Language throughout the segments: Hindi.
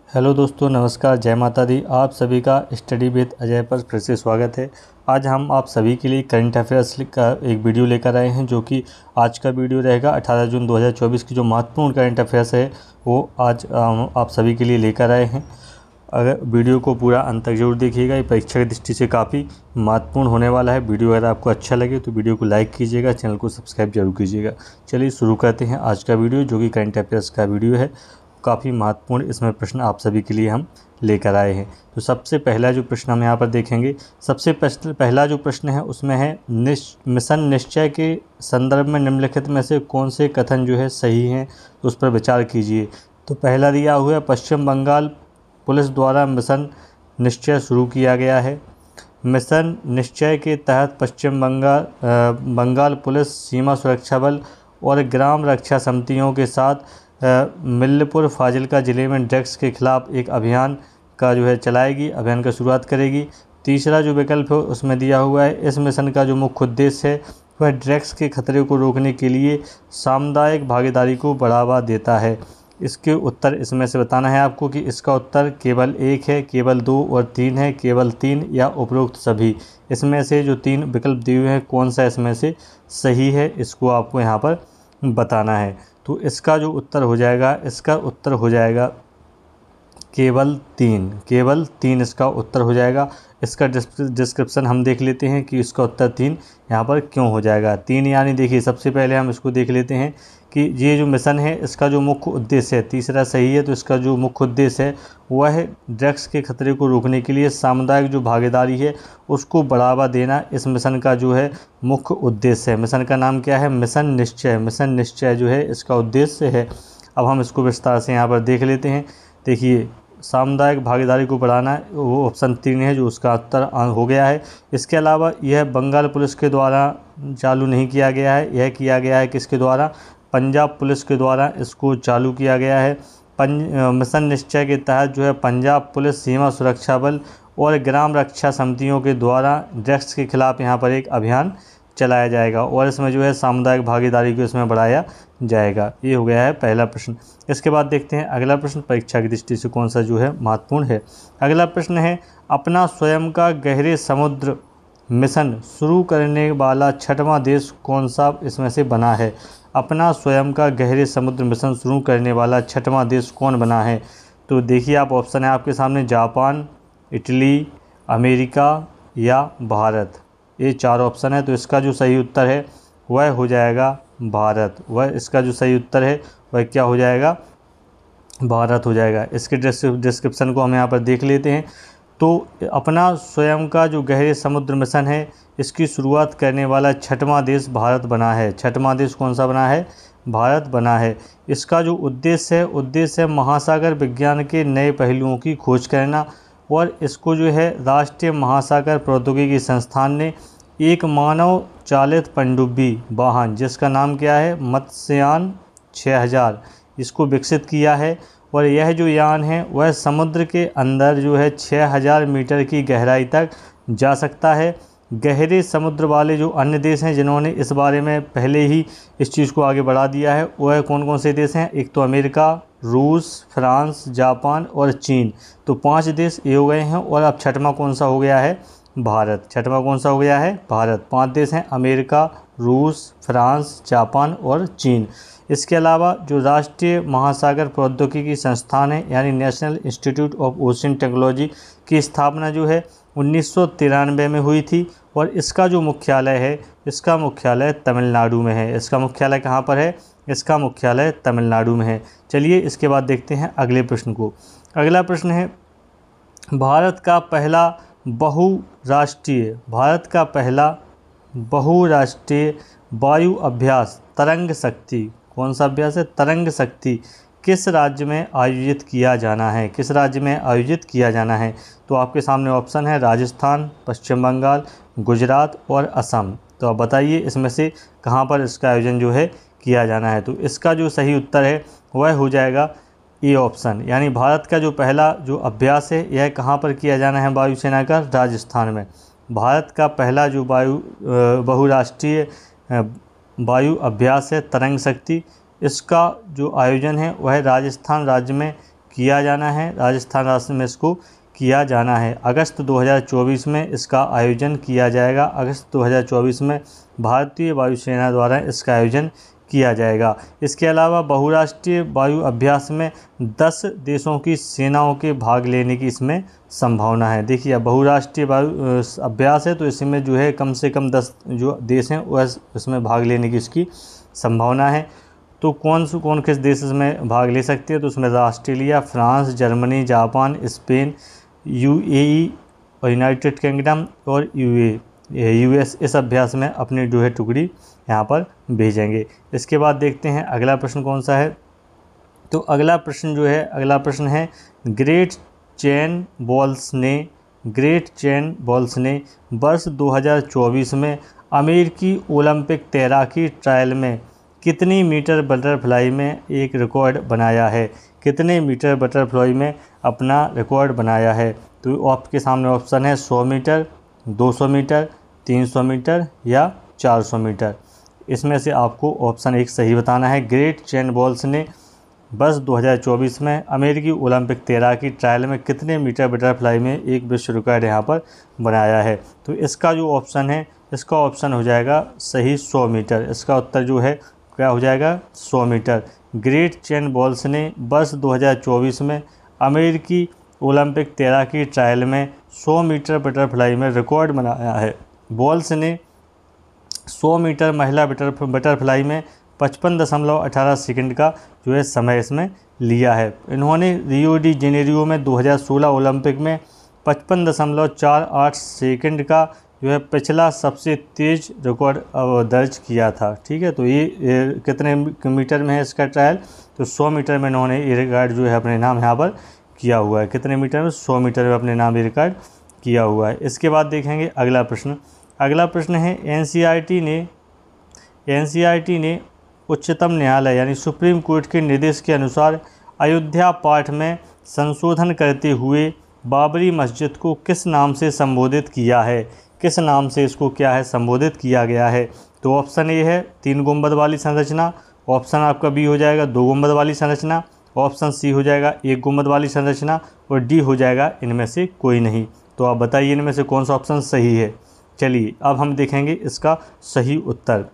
हेलो दोस्तों, नमस्कार, जय माता दी। आप सभी का स्टडी विद अजय पर फिर से स्वागत है। आज हम आप सभी के लिए करंट अफेयर्स का एक वीडियो लेकर आए हैं, जो कि आज का वीडियो रहेगा 18 जून 2024 की जो महत्वपूर्ण करंट अफेयर्स है वो आज आप सभी के लिए लेकर आए हैं। अगर वीडियो को पूरा अंत तक जरूर देखिएगा, ये परीक्षा की दृष्टि से काफ़ी महत्वपूर्ण होने वाला है। वीडियो अगर आपको अच्छा लगे तो वीडियो को लाइक कीजिएगा, चैनल को सब्सक्राइब जरूर कीजिएगा। चलिए शुरू करते हैं आज का वीडियो, जो कि करंट अफेयर्स का वीडियो है। काफ़ी महत्वपूर्ण इसमें प्रश्न आप सभी के लिए हम लेकर आए हैं। तो सबसे पहला जो प्रश्न हम यहाँ पर देखेंगे, सबसे पहला जो प्रश्न है उसमें है मिशन निश्चय के संदर्भ में निम्नलिखित में से कौन से कथन जो है सही हैं, तो उस पर विचार कीजिए। तो पहला दिया हुआ है, पश्चिम बंगाल पुलिस द्वारा मिशन निश्चय शुरू किया गया है। मिशन निश्चय के तहत पश्चिम बंगाल पुलिस सीमा सुरक्षा बल और ग्राम रक्षा समितियों के साथ मिल्लपुर फाजिल्का ज़िले में ड्रग्स के खिलाफ एक अभियान का जो है चलाएगी, अभियान का शुरुआत करेगी। तीसरा जो विकल्प है उसमें दिया हुआ है, इस मिशन का जो मुख्य उद्देश्य है वह ड्रग्स के खतरे को रोकने के लिए सामुदायिक भागीदारी को बढ़ावा देता है। इसके उत्तर इसमें से बताना है आपको कि इसका उत्तर केवल एक है, केवल दो और तीन है, केवल तीन या उपरोक्त सभी। इसमें से जो तीन विकल्प दिए हुए हैं कौन सा इसमें से सही है, इसको आपको यहाँ पर बताना है। तो इसका जो उत्तर हो जाएगा, इसका उत्तर हो जाएगा केवल तीन इसका उत्तर हो जाएगा। इसका डिस्क्रिप्शन हम देख लेते हैं कि इसका उत्तर तीन यहाँ पर क्यों हो जाएगा। तीन यानी देखिए, सबसे पहले हम इसको देख लेते हैं कि ये जो मिशन है इसका जो मुख्य उद्देश्य है, तीसरा सही है, तो इसका जो मुख्य उद्देश्य है वह है ड्रग्स के खतरे को रोकने के लिए सामुदायिक जो भागीदारी है उसको बढ़ावा देना। इस मिशन का जो है मुख्य उद्देश्य है। मिशन का नाम क्या है? मिशन निश्चय। मिशन निश्चय जो है इसका उद्देश्य है। अब हम इसको विस्तार से यहाँ पर देख लेते हैं। देखिए, सामुदायिक भागीदारी को बढ़ाना, वो ऑप्शन 3 है जो उसका उत्तर हो गया है। इसके अलावा यह बंगाल पुलिस के द्वारा चालू नहीं किया गया है, यह किया गया है किसके द्वारा? पंजाब पुलिस के द्वारा इसको चालू किया गया है। मिशन निश्चय के तहत जो है पंजाब पुलिस सीमा सुरक्षा बल और ग्राम रक्षा समितियों के द्वारा ड्रग्स के खिलाफ यहाँ पर एक अभियान चलाया जाएगा और इसमें जो है सामुदायिक भागीदारी को इसमें बढ़ाया जाएगा। ये हो गया है पहला प्रश्न। इसके बाद देखते हैं अगला प्रश्न, परीक्षा की दृष्टि से कौन सा जो है महत्वपूर्ण है। अगला प्रश्न है, अपना स्वयं का गहरे समुद्र मिशन शुरू करने वाला छठवां देश कौन सा इसमें से बना है? अपना स्वयं का गहरे समुद्र मिशन शुरू करने वाला छठवां देश कौन बना है? तो देखिए, आप ऑप्शन है आपके सामने, जापान, इटली, अमेरिका या भारत। ये चार ऑप्शन है। तो इसका जो सही उत्तर है वह हो जाएगा भारत। इसका जो सही उत्तर है वह क्या हो जाएगा? भारत हो जाएगा। इसके डिस्क्रिप्शन को हम यहाँ पर देख लेते हैं। तो अपना स्वयं का जो गहरे समुद्र मिशन है इसकी शुरुआत करने वाला छठवां देश भारत बना है। छठवां देश कौन सा बना है? भारत बना है। इसका जो उद्देश्य है महासागर विज्ञान के नए पहलुओं की खोज करना और इसको जो है राष्ट्रीय महासागर प्रौद्योगिकी संस्थान ने एक मानव चालित पनडुब्बी वाहन जिसका नाम क्या है? मत्स्ययान 6000, इसको विकसित किया है। और यह जो यान है वह समुद्र के अंदर जो है 6000 मीटर की गहराई तक जा सकता है। गहरे समुद्र वाले जो अन्य देश हैं जिन्होंने इस बारे में पहले ही इस चीज़ को आगे बढ़ा दिया है वह कौन कौन से देश हैं? एक तो अमेरिका, रूस, फ्रांस, जापान और चीन। तो 5 देश ये हो गए हैं। और अब छठवां कौन सा हो गया है? भारत। छठवां कौन सा हो गया है? भारत। 5 देश हैं, अमेरिका, रूस, फ्रांस, जापान और चीन। इसके अलावा जो राष्ट्रीय महासागर प्रौद्योगिकी संस्थान है यानी national institute of ocean technology की स्थापना जो है 1993 में हुई थी और इसका जो मुख्यालय है, इसका मुख्यालय तमिलनाडु में है। इसका मुख्यालय कहाँ पर है? इसका मुख्यालय तमिलनाडु में है। चलिए इसके बाद देखते हैं अगले प्रश्न को। अगला प्रश्न है, भारत का पहला बहुराष्ट्रीय वायु अभ्यास तरंग शक्ति, कौन सा अभ्यास है? तरंग शक्ति, किस राज्य में आयोजित किया जाना है? किस राज्य में आयोजित किया जाना है? तो आपके सामने ऑप्शन है, राजस्थान, पश्चिम बंगाल, गुजरात और असम। तो आप बताइए इसमें से कहाँ पर इसका आयोजन जो है किया जाना है? तो इसका जो सही उत्तर है वह हो जाएगा ये ऑप्शन, यानी भारत का जो पहला जो अभ्यास है यह कहाँ पर किया जाना है वायुसेना का? राजस्थान में। भारत का पहला जो बहुराष्ट्रीय वायु अभ्यास है तरंग शक्ति, इसका जो आयोजन है वह राजस्थान राज्य में किया जाना है, राजस्थान राज्य में इसको किया जाना है। अगस्त 2024 में इसका आयोजन किया जाएगा। अगस्त 2024 में भारतीय वायुसेना द्वारा इसका आयोजन किया जाएगा। इसके अलावा बहुराष्ट्रीय वायु अभ्यास में 10 देशों की सेनाओं के भाग लेने की इसमें संभावना है। देखिए, बहुराष्ट्रीय वायु अभ्यास है तो इसमें जो है कम से कम 10 जो देश हैं वह इसमें भाग लेने की इसकी संभावना है। तो कौन किस देश में भाग ले सकते हैं? तो उसमें Australia, France, Germany, Japan, Spain, UAE और यूनाइटेड किंगडम और यूएस इस अभ्यास में अपनी जो है टुकड़ी यहाँ पर भेजेंगे। इसके बाद देखते हैं अगला प्रश्न कौन सा है। तो अगला प्रश्न है ग्रेट चेन बॉल्स ने वर्ष 2024 में अमेरिकी ओलंपिक तैराकी ट्रायल में कितनी मीटर बटरफ्लाई में एक रिकॉर्ड बनाया है? कितने मीटर बटरफ्लाई में अपना रिकॉर्ड बनाया है? तो आपके सामने ऑप्शन है 100 मीटर, 200 मीटर, 300 मीटर या 400 मीटर। इसमें से आपको ऑप्शन 1 सही बताना है। ग्रेट चेन बॉल्स ने वर्ष 2024 में अमेरिकी ओलंपिक तैराकी ट्रायल में कितने मीटर बटरफ्लाई में एक विश्व रिकॉर्ड यहाँ पर बनाया है? तो इसका जो ऑप्शन है, इसका ऑप्शन हो जाएगा सही 100 मीटर। इसका उत्तर जो है क्या हो जाएगा? 100 मीटर। ग्रेट चेन बॉल्स ने वर्ष 2024 में अमेरिकी ओलंपिक तैराकी ट्रायल में 100 मीटर बटरफ्लाई में रिकॉर्ड बनाया है। बॉल्स ने 100 मीटर महिला बटरफ्लाई में 55.18 सेकंड का जो है समय इसमें लिया है। इन्होंने रियो डी जेनेरियो में 2016 ओलंपिक में 55.48 सेकंड का जो है पिछला सबसे तेज़ रिकॉर्ड दर्ज किया था। ठीक है, तो ये कितने मीटर में है इसका ट्रायल? तो 100 मीटर में इन्होंने ये रिकॉर्ड जो है अपने नाम यहाँ पर किया हुआ है। कितने मीटर में? 100 मीटर में अपने नाम ये रिकॉर्ड किया हुआ है। इसके बाद देखेंगे अगला प्रश्न। अगला प्रश्न है एनसीईआरटी ने उच्चतम न्यायालय यानी सुप्रीम कोर्ट के निर्देश के अनुसार अयोध्या पाठ में संशोधन करते हुए बाबरी मस्जिद को किस नाम से संबोधित किया है? किस नाम से इसको क्या है संबोधित किया गया है? तो ऑप्शन ए है 3 गुंबद वाली संरचना, ऑप्शन आपका बी हो जाएगा 2 गुंबद वाली संरचना, ऑप्शन सी हो जाएगा 1 गुंबद वाली संरचना और डी हो जाएगा इनमें से कोई नहीं। तो आप बताइए इनमें से कौन सा ऑप्शन सही है। चलिए अब हम देखेंगे इसका सही उत्तर।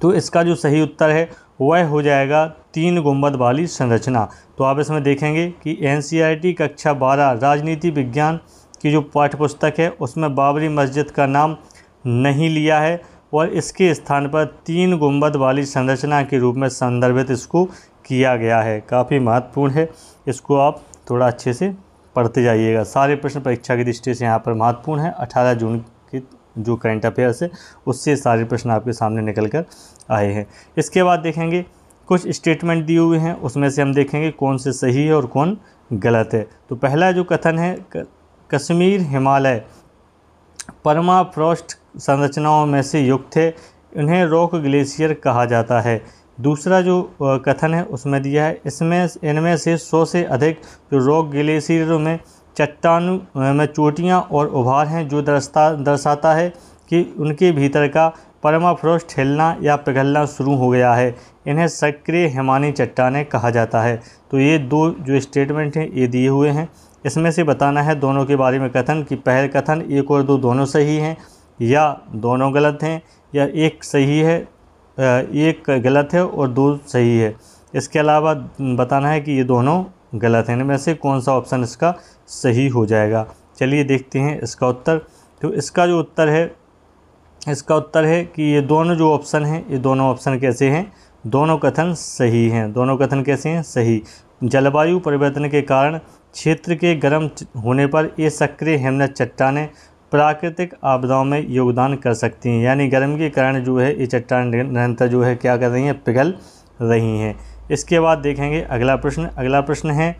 तो इसका जो सही उत्तर है वह हो जाएगा 3 गुंबद वाली संरचना। तो आप इसमें देखेंगे कि एनसीईआरटी कक्षा 12 राजनीति विज्ञान की जो पाठ्यपुस्तक है उसमें बाबरी मस्जिद का नाम नहीं लिया है और इसके स्थान पर 3 गुंबद वाली संरचना के रूप में संदर्भित इसको किया गया है। काफ़ी महत्वपूर्ण है, इसको आप थोड़ा अच्छे से पढ़ते जाइएगा। सारे प्रश्न परीक्षा की दृष्टि से यहाँ पर महत्वपूर्ण है। 18 जून की जो करंट अफेयर्स है उससे सारे प्रश्न आपके सामने निकल कर आए हैं। इसके बाद देखेंगे कुछ स्टेटमेंट दिए हुए हैं, उसमें से हम देखेंगे कौन से सही है और कौन गलत है। तो पहला जो कथन है कश्मीर हिमालय परमाफ्रॉस्ट संरचनाओं में से युक्त है, इन्हें रॉक ग्लेशियर कहा जाता है। दूसरा जो कथन है उसमें दिया है इनमें से 100 से अधिक जो रॉक ग्लेशियरों में चट्टानों में चोटियाँ और उभार हैं जो दर्शाता है कि उनके भीतर का परमाफ्रॉस्ट हिलना या पिघलना शुरू हो गया है। इन्हें सक्रिय हिमानी चट्टानें कहा जाता है। तो ये 2 जो स्टेटमेंट हैं ये दिए हुए हैं, इसमें से बताना है दोनों के बारे में कथन कि पहले कथन 1 और 2 दोनों सही हैं या दोनों गलत हैं या 1 सही है 1 गलत है और 2 सही है। इसके अलावा बताना है कि ये दोनों गलत हैं। इनमें से कौन सा ऑप्शन इसका सही हो जाएगा। चलिए देखते हैं इसका उत्तर। तो इसका जो उत्तर है कि ये दोनों जो ऑप्शन हैं ये दोनों ऑप्शन कैसे हैं? दोनों कथन सही हैं। दोनों कथन कैसे हैं? सही। जलवायु परिवर्तन के कारण क्षेत्र के गर्म होने पर ये सक्रिय हिमनद चट्टानें प्राकृतिक आपदाओं में योगदान कर सकती हैं, यानी गर्मी के कारण जो है ये चट्टान निरंतर जो है क्या कर रही हैं? पिघल रही हैं। इसके बाद देखेंगे अगला प्रश्न है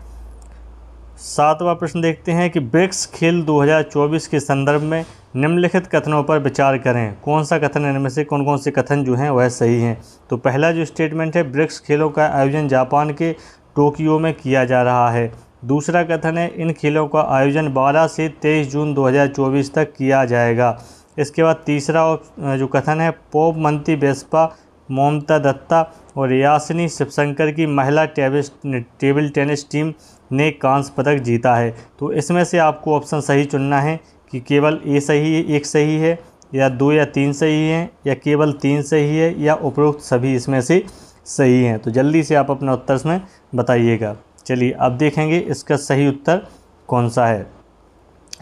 7वां प्रश्न देखते हैं कि ब्रिक्स खेल 2024 के संदर्भ में निम्नलिखित कथनों पर विचार करें। कौन सा कथन इनमें से कौन से कथन जो हैं वह सही हैं? तो पहला जो स्टेटमेंट है ब्रिक्स खेलों का आयोजन जापान के टोक्यो में किया जा रहा है। दूसरा कथन है इन खेलों का आयोजन 12 से 23 जून 2024 तक किया जाएगा। इसके बाद तीसरा जो कथन है पोप मंत्री वेस्पा ममता दत्ता और यासिनी शिवशंकर की महिला टेबल टेनिस टीम ने कांस्य पदक जीता है। तो इसमें से आपको ऑप्शन सही चुनना है कि केवल ए सही है, एक सही है, या 2 या 3 सही हैं, या केवल 3 सही है, या उपरोक्त सभी इसमें से सही हैं। तो जल्दी से आप अपना उत्तर इसमें बताइएगा। चलिए अब देखेंगे इसका सही उत्तर कौन सा है।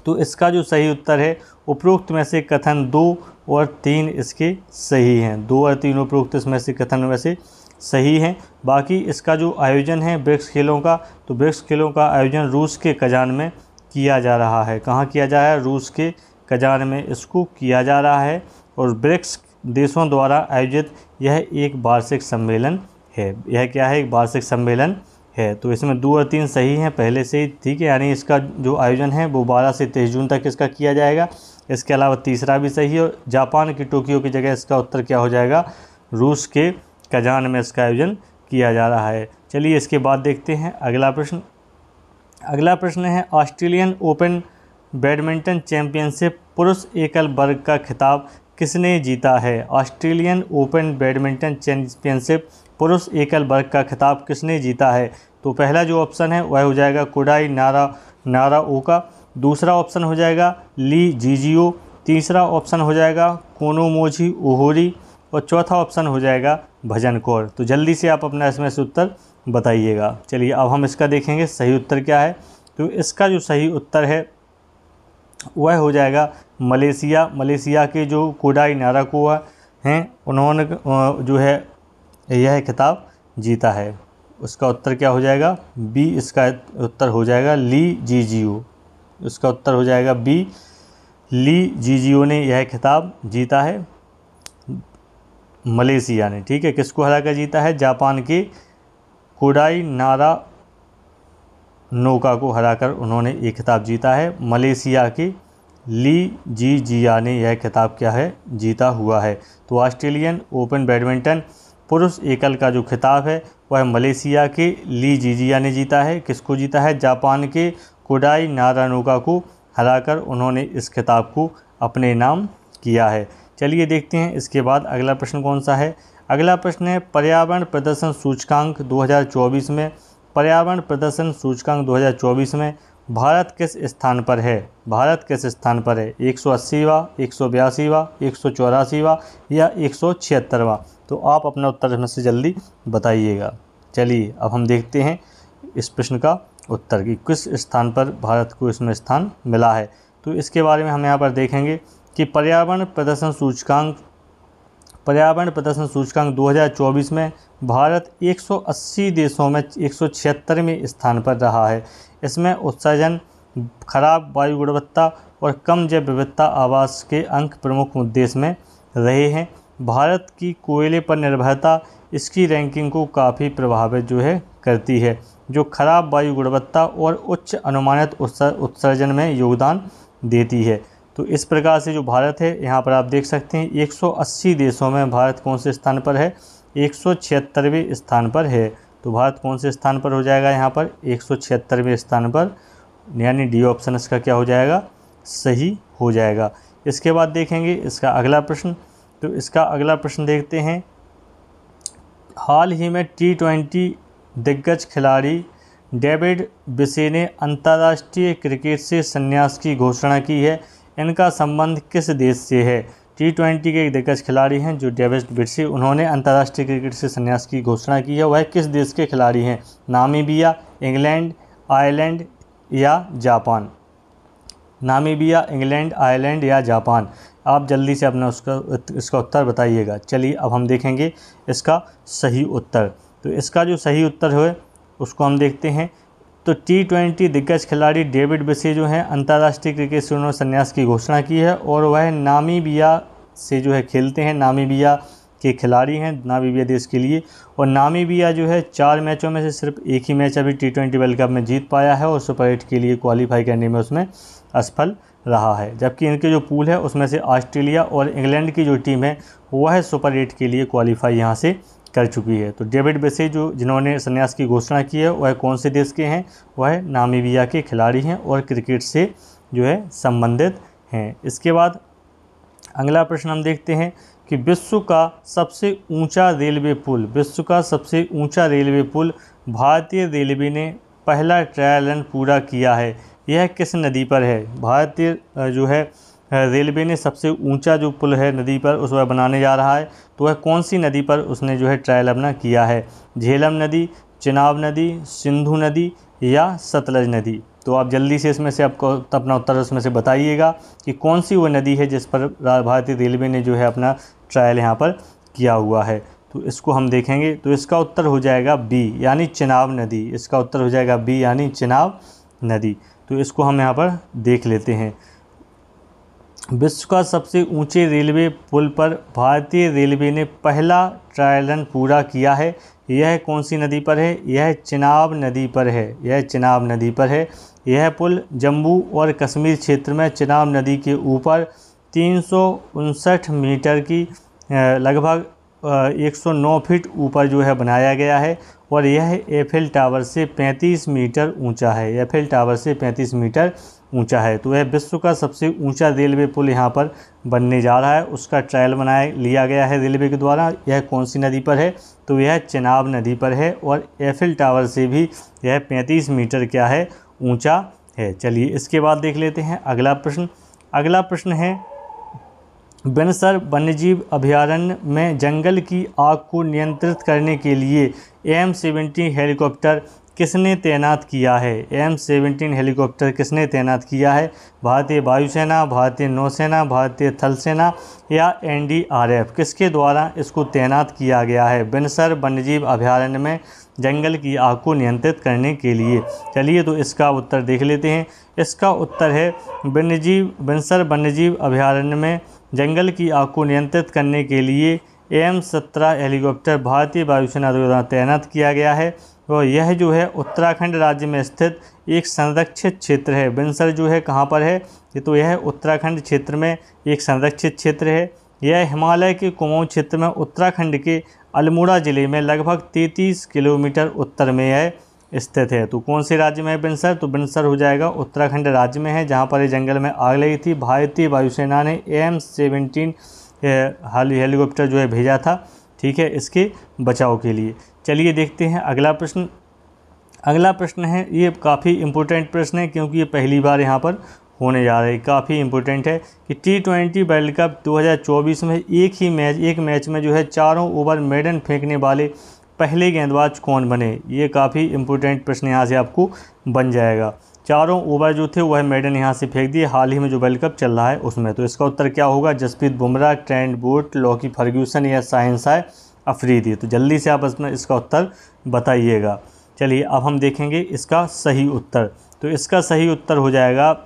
तो इसका जो सही उत्तर है, उपरोक्त में से कथन 2 और 3 इसके सही हैं। 2 और 3 उपरोक्त इसमें से कथन में से सही हैं। बाकी इसका जो आयोजन है ब्रिक्स खेलों का, तो ब्रिक्स खेलों का आयोजन रूस के कजान में किया जा रहा है। कहाँ किया जा रहा है? रूस के कजान में इसको किया जा रहा है। और ब्रिक्स देशों द्वारा आयोजित यह एक वार्षिक सम्मेलन है। यह क्या है? एक वार्षिक सम्मेलन है। तो इसमें 2 और 3 सही हैं पहले से ही, ठीक है। यानी इसका जो आयोजन है वो 12 से 23 जून तक इसका किया जाएगा। इसके अलावा तीसरा भी सही है, और जापान की टोक्यो की जगह इसका उत्तर क्या हो जाएगा? रूस के कजान में इसका आयोजन किया जा रहा है। चलिए इसके बाद देखते हैं अगला प्रश्न। अगला प्रश्न है, ऑस्ट्रेलियन ओपन बैडमिंटन चैंपियनशिप पुरुष एकल वर्ग का खिताब किसने जीता है? ऑस्ट्रेलियन ओपन बैडमिंटन चैंपियनशिप पुरुष एकल वर्ग का खिताब किसने जीता है? तो पहला जो ऑप्शन है वह हो जाएगा कोडाई नाराओका, दूसरा ऑप्शन हो जाएगा ली जिजियो, तीसरा ऑप्शन हो जाएगा कोनोमोजी ओहोरी, और चौथा ऑप्शन हो जाएगा भजन कौर। तो जल्दी से आप अपना इसमें से उत्तर बताइएगा। चलिए अब हम इसका देखेंगे सही उत्तर क्या है। तो इसका जो सही उत्तर है वह हो जाएगा मलेशिया। मलेशिया के जो कोडाई नाराकोआ हैं उन्होंने जो है यह खिताब जीता है। उसका उत्तर क्या हो जाएगा? बी इसका उत्तर हो जाएगा ली जिजियो। इसका उत्तर हो जाएगा बी, ली जिजियो ने यह खिताब जीता है मलेशिया ने, ठीक है। किसको हरा कर जीता है? जापान के कोडाई नारानोका को हराकर उन्होंने ये खिताब जीता है। मलेशिया के ली जिजिया ने यह खिताब क्या है? जीता हुआ है। तो ऑस्ट्रेलियन ओपन बैडमिंटन पुरुष एकल का जो खिताब है वह मलेशिया के ली जिजिया ने जीता है। किसको जीता है? जापान के कोडाई नारानोका को हराकर उन्होंने इस खिताब को अपने नाम किया है। चलिए देखते हैं इसके बाद अगला प्रश्न कौन सा है। अगला प्रश्न है, पर्यावरण प्रदर्शन सूचकांक 2024 में, पर्यावरण प्रदर्शन सूचकांक 2024 में भारत किस स्थान पर है? भारत किस स्थान पर है? 180वां, 182वां, 184वां या 176वां? तो आप अपना उत्तर इसमें से जल्दी बताइएगा। चलिए अब हम देखते हैं इस प्रश्न का उत्तर कि किस स्थान पर भारत को इसमें स्थान मिला है। तो इसके बारे में हम यहाँ पर देखेंगे कि पर्यावरण प्रदर्शन सूचकांक 2024 में भारत 180 देशों में 176वें स्थान पर रहा है। इसमें उत्सर्जन, खराब वायु गुणवत्ता और कम जैव विविधता आवास के अंक प्रमुख मुद्दे में रहे हैं। भारत की कोयले पर निर्भरता इसकी रैंकिंग को काफ़ी प्रभावित जो है करती है, जो खराब वायु गुणवत्ता और उच्च अनुमानित उत्सर्जन में योगदान देती है। तो इस प्रकार से जो भारत है यहाँ पर आप देख सकते हैं 180 देशों में भारत कौन से स्थान पर है? 176वें स्थान पर है। तो भारत कौन से स्थान पर हो जाएगा? यहाँ पर 176वें स्थान पर, यानी डी ऑप्शन इसका क्या हो जाएगा? सही हो जाएगा। इसके बाद देखेंगे इसका अगला प्रश्न। तो इसका अगला प्रश्न देखते हैं, हाल ही में T20 दिग्गज खिलाड़ी डेविड विसे ने अंतर्राष्ट्रीय क्रिकेट से संन्यास की घोषणा की है। इनका संबंध किस देश से है? T20 के एक दिग्गज खिलाड़ी हैं जो डेविड विसे, उन्होंने अंतर्राष्ट्रीय क्रिकेट से संन्यास की घोषणा की है। वह किस देश के खिलाड़ी हैं? नामीबिया, इंग्लैंड, आयरलैंड या जापान? नामीबिया, इंग्लैंड, आयरलैंड या जापान? आप जल्दी से अपना इसका उत्तर बताइएगा। चलिए अब हम देखेंगे इसका सही उत्तर। तो इसका जो सही उत्तर है उसको हम देखते हैं। तो T20 दिग्गज खिलाड़ी डेविड विसे जो हैं अंतर्राष्ट्रीय क्रिकेट से उन्होंने संन्यास की घोषणा की है, और वह नामीबिया से जो है खेलते हैं। नामीबिया के खिलाड़ी हैं, नामीबिया देश के लिए। और नामीबिया जो है 4 मैचों में से सिर्फ एक ही मैच अभी T20 वर्ल्ड कप में जीत पाया है, और सुपर 8 के लिए क्वालिफाई करने में उसमें असफल रहा है। जबकि इनके जो पूल है उसमें से ऑस्ट्रेलिया और इंग्लैंड की जो टीम है वह सुपर 8 के लिए क्वालिफाई यहाँ से कर चुकी है। तो डेविड विसे जो जिन्होंने संन्यास की घोषणा की है वह कौन से देश के हैं? वह नामीबिया के खिलाड़ी हैं और क्रिकेट से जो है संबंधित हैं। इसके बाद अगला प्रश्न हम देखते हैं कि विश्व का सबसे ऊंचा रेलवे पुल, विश्व का सबसे ऊंचा रेलवे पुल भारतीय रेलवे ने पहला ट्रायल रन पूरा किया है, यह किस नदी पर है? भारतीय जो है रेलवे ने सबसे ऊंचा जो पुल है नदी पर उस पर बनाने जा रहा है, तो वह कौन सी नदी पर उसने जो है ट्रायल अपना किया है? झेलम नदी, चिनाब नदी, सिंधु नदी या सतलज नदी? तो आप जल्दी से इसमें से आपको अपना उत्तर उसमें से बताइएगा कि कौन सी वो नदी है जिस पर भारतीय रेलवे ने जो है अपना ट्रायल यहाँ पर किया हुआ है। तो इसको हम देखेंगे, तो इसका उत्तर हो जाएगा बी यानी चिनाब नदी। इसका उत्तर हो जाएगा बी यानी चिनाब नदी। तो इसको हम यहाँ पर देख लेते हैं। विश्व का सबसे ऊंचे रेलवे पुल पर भारतीय रेलवे ने पहला ट्रायल रन पूरा किया है, यह कौन सी नदी पर है? यह चिनाब नदी पर है। यह चिनाब नदी पर है। यह पुल जम्मू और कश्मीर क्षेत्र में चिनाब नदी के ऊपर 359 मीटर की लगभग 109 फीट ऊपर जो है बनाया गया है और यह एफिल टावर से 35 मीटर ऊंचा है। एफिल टावर से 35 मीटर ऊंचा है। तो यह विश्व का सबसे ऊंचा रेलवे पुल यहाँ पर बनने जा रहा है, उसका ट्रायल लिया गया है रेलवे के द्वारा। यह कौन सी नदी पर है? तो यह चिनाब नदी पर है और एफिल टावर से भी यह 35 मीटर क्या है, ऊंचा है। चलिए इसके बाद देख लेते हैं अगला प्रश्न। अगला प्रश्न है, बेनसर वन्यजीव अभयारण्य में जंगल की आग को नियंत्रित करने के लिए M-17 हेलीकॉप्टर किसने तैनात किया है? M-17 हेलीकॉप्टर किसने तैनात किया है? भारतीय वायुसेना, भारतीय नौसेना, भारतीय थल सेना या NDRF? किसके द्वारा इसको तैनात किया गया है बेनसर वन्यजीव अभयारण्य में जंगल की आग को नियंत्रित करने के लिए? चलिए तो इसका उत्तर देख लेते हैं। इसका उत्तर है बेनसर वन्यजीव अभयारण्य में जंगल की आग को नियंत्रित करने के लिए M-17 हेलीकॉप्टर भारतीय वायुसेना द्वारा तैनात किया गया है और यह जो है उत्तराखंड राज्य में स्थित एक संरक्षित क्षेत्र है। बेनसर जो है कहाँ पर है? तो यह उत्तराखंड क्षेत्र में एक संरक्षित क्षेत्र है। यह हिमालय के कुमाऊं क्षेत्र में उत्तराखंड के अल्मोड़ा जिले में लगभग 33 किलोमीटर उत्तर में यह स्थित है। तो कौन से राज्य में है बेनसर? तो बेनसर हो जाएगा उत्तराखंड राज्य में है, जहाँ पर ये जंगल में आग लगी थी। भारतीय वायुसेना ने M-17 हेलीकॉप्टर जो है भेजा था, ठीक है, इसके बचाव के लिए। चलिए देखते हैं अगला प्रश्न। अगला प्रश्न है, ये काफ़ी इम्पोर्टेंट प्रश्न है क्योंकि ये पहली बार यहाँ पर होने जा रहा है। काफ़ी इम्पोर्टेंट है कि T20 वर्ल्ड कप 2024 में एक मैच में जो है चारों ओवर मेडन फेंकने वाले पहले गेंदबाज कौन बने? ये काफ़ी इम्पोर्टेंट प्रश्न यहाँ से आपको बन जाएगा। चारों ओवर जो थे वह मेडन यहाँ से फेंक दिए हाल ही में जो वर्ल्ड कप चल रहा है उसमें। तो इसका उत्तर क्या होगा? Jasprit Bumrah, Trent Boult, Lockie Ferguson या शाहनशाह अफरीदी? तो जल्दी से आप इसका उत्तर बताइएगा। चलिए अब हम देखेंगे इसका सही उत्तर। तो इसका सही उत्तर हो जाएगा,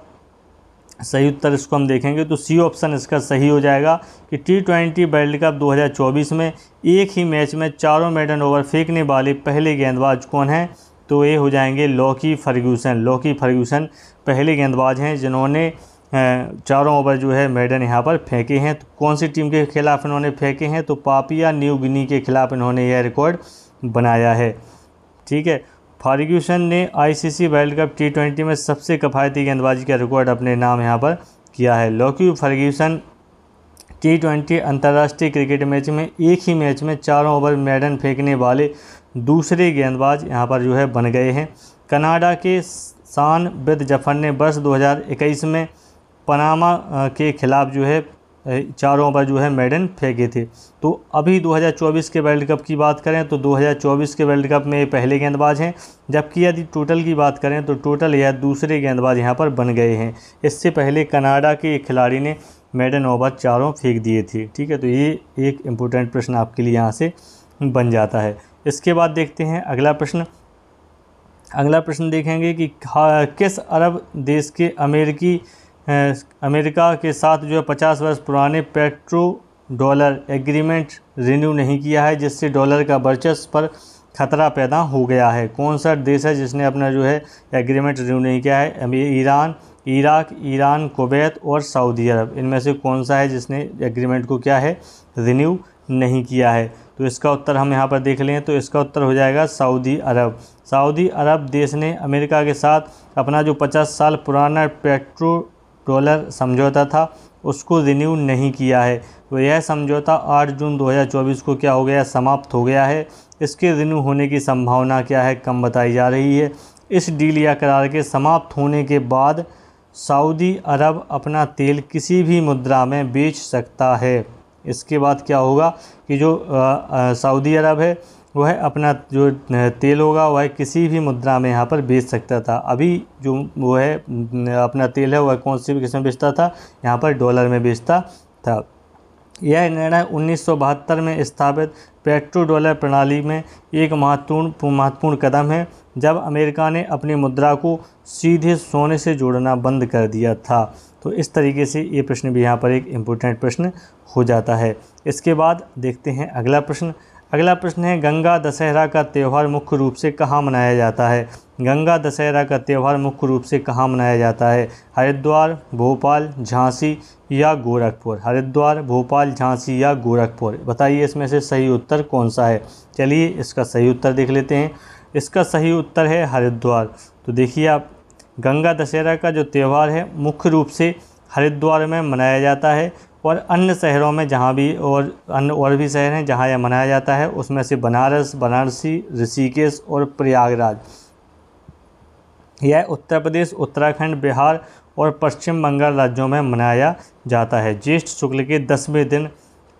सही उत्तर इसको हम देखेंगे तो सी ऑप्शन इसका सही हो जाएगा कि T20 वर्ल्ड कप 2024 में एक ही मैच में चारों मेडन ओवर फेंकने वाले पहले गेंदबाज कौन हैं? तो ये हो जाएंगे लॉकी फर्ग्यूसन। लॉकी फर्ग्यूसन पहले गेंदबाज हैं जिन्होंने चारों ओवर जो है मेडन यहाँ पर फेंके हैं। तो कौन सी टीम के खिलाफ इन्होंने फेंके हैं? तो पापुआ न्यू गिनी के खिलाफ इन्होंने यह रिकॉर्ड बनाया है, ठीक है। फर्ग्यूसन ने ICC वर्ल्ड कप T20 में सबसे किफ़ायती गेंदबाजी का रिकॉर्ड अपने नाम यहाँ पर किया है। लॉकी फर्ग्यूसन T20 अंतर्राष्ट्रीय क्रिकेट मैच में एक ही मैच में चारों ओवर मेडन फेंकने वाले दूसरे गेंदबाज यहाँ पर जो है बन गए हैं। कनाडा के शान बिद जफर ने वर्ष 2021 में पनामा के खिलाफ जो है चारों ओवर जो है मेडन फेंके थे। तो अभी 2024 के वर्ल्ड कप की बात करें तो 2024 के वर्ल्ड कप में ये पहले गेंदबाज हैं, जबकि यदि टोटल की बात करें तो टोटल यह दूसरे गेंदबाज यहाँ पर बन गए हैं। इससे पहले कनाडा के एक खिलाड़ी ने मेडन ओवर चारों फेंक दिए थे, ठीक है। तो ये एक इम्पोर्टेंट प्रश्न आपके लिए यहाँ से बन जाता है। इसके बाद देखते हैं अगला प्रश्न। अगला प्रश्न देखेंगे कि किस अरब देश के अमेरिका के साथ जो है 50 वर्ष पुराने पेट्रो डॉलर एग्रीमेंट रिन्यू नहीं किया है, जिससे डॉलर का वर्चस्व पर खतरा पैदा हो गया है? कौन सा देश है जिसने अपना जो है एग्रीमेंट रिन्यू नहीं किया है? ईरान, इराक, ईरान, कुवैत और सऊदी अरब, इनमें से कौन सा है जिसने एग्रीमेंट को क्या है, रिन्यू नहीं किया है? तो इसका उत्तर हम यहाँ पर देख लें तो इसका उत्तर हो जाएगा सऊदी अरब। सऊदी अरब देश ने अमेरिका के साथ अपना जो 50 साल पुराना पेट्रो डॉलर समझौता था उसको रिन्यू नहीं किया है। तो यह समझौता 8 जून 2024 को क्या हो गया, समाप्त हो गया है। इसके रिन्यू होने की संभावना क्या है, कम बताई जा रही है। इस डील या करार के समाप्त होने के बाद सऊदी अरब अपना तेल किसी भी मुद्रा में बेच सकता है। इसके बाद क्या होगा कि जो सऊदी अरब है वह अपना जो तेल होगा वह किसी भी मुद्रा में यहाँ पर बेच सकता था। अभी जो वो है अपना तेल है वह कौन सी भी किस्म बेचता था, यहाँ पर डॉलर में बेचता था। यह निर्णय 1972 में स्थापित पेट्रो डॉलर प्रणाली में एक महत्वपूर्ण कदम है, जब अमेरिका ने अपनी मुद्रा को सीधे सोने से जोड़ना बंद कर दिया था। तो इस तरीके से ये प्रश्न भी यहाँ पर एक इम्पोर्टेंट प्रश्न हो जाता है। इसके बाद देखते हैं अगला प्रश्न। अगला प्रश्न है, गंगा दशहरा का त्यौहार मुख्य रूप से कहाँ मनाया जाता है? गंगा दशहरा का त्यौहार मुख्य रूप से कहाँ मनाया जाता है? हरिद्वार, भोपाल, झांसी या गोरखपुर? हरिद्वार, भोपाल, झांसी या गोरखपुर? बताइए इसमें से सही उत्तर कौन सा है। चलिए इसका सही उत्तर देख लेते हैं। इसका सही उत्तर है हरिद्वार। तो देखिए आप, गंगा दशहरा का जो त्यौहार है मुख्य रूप से हरिद्वार में मनाया जाता है, और अन्य शहरों में जहाँ भी और भी शहर हैं जहाँ यह मनाया जाता है, उसमें से बनारस, वाराणसी, ऋषिकेश और प्रयागराज। यह उत्तर प्रदेश, उत्तराखंड, बिहार और पश्चिम बंगाल राज्यों में मनाया जाता है। ज्येष्ठ शुक्ल के 10वें दिन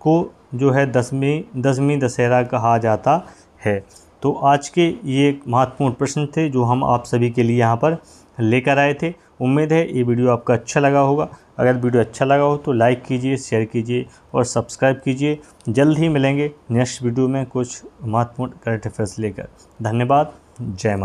को जो है दसवीं दशहरा कहा जाता है। तो आज के ये महत्वपूर्ण प्रश्न थे जो हम आप सभी के लिए यहाँ पर लेकर आए थे। उम्मीद है ये वीडियो आपका अच्छा लगा होगा। अगर वीडियो अच्छा लगा हो तो लाइक कीजिए, शेयर कीजिए और सब्सक्राइब कीजिए। जल्द ही मिलेंगे नेक्स्ट वीडियो में कुछ महत्वपूर्ण करंट अफेयर्स लेकर। धन्यवाद। जय माता।